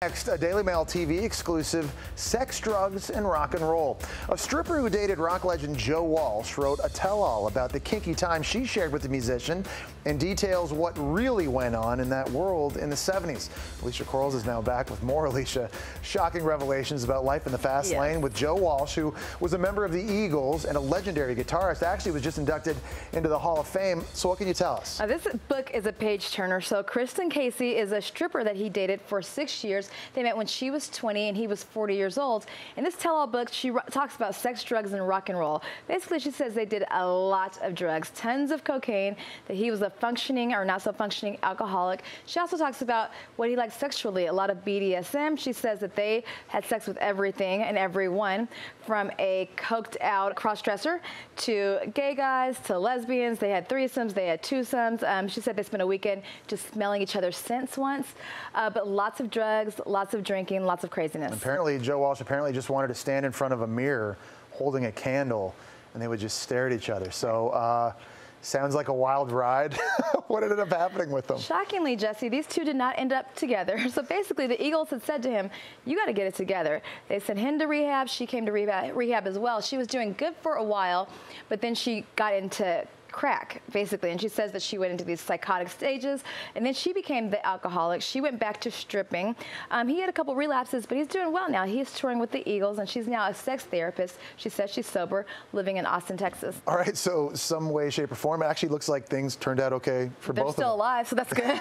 Next, a DailyMailTV exclusive, Sex, Drugs, and Rock and Roll. A stripper who dated rock legend Joe Walsh wrote a tell-all about the kinky time she shared with the musician and details what really went on in that world in the 70s. Alicia Corals is now back with more. Alicia, shocking revelations about life in the fast lane with Joe Walsh, who was a member of the Eagles and a legendary guitarist. Actually was just inducted into the Hall of Fame. So what can you tell us? This book is a page-turner. So Kristen Casey is a stripper that he dated for 6 years. They met when she was 20 and he was 40 years old. In this tell-all book, she talks about sex, drugs, and rock and roll. Basically, she says they did a lot of drugs, tons of cocaine, that he was a functioning or not so functioning alcoholic. She also talks about what he liked sexually, a lot of BDSM. She says that they had sex with everything and everyone, from a coked out cross-dresser to gay guys to lesbians. They had threesomes, they had twosomes. She said they spent a weekend just smelling each other's scents once, but lots of drugs, lots of drinking, lots of craziness. Apparently, Joe Walsh just wanted to stand in front of a mirror holding a candle, and they would just stare at each other. So, sounds like a wild ride. What ended up happening with them? Shockingly, Jesse, these two did not end up together. So basically, the Eagles had said to him, you got to get it together. They sent him to rehab. She came to rehab as well. She was doing good for a while, but then she got into crack, basically, and she says that she went into these psychotic stages, and then she became the alcoholic. She went back to stripping. He had a couple relapses, but he's doing well now. He's touring with the Eagles, and she's now a sex therapist. She says she's sober, living in Austin, Texas. All right, so some way, shape, or form, it actually looks like things turned out okay for both of them. They're still alive, so that's good.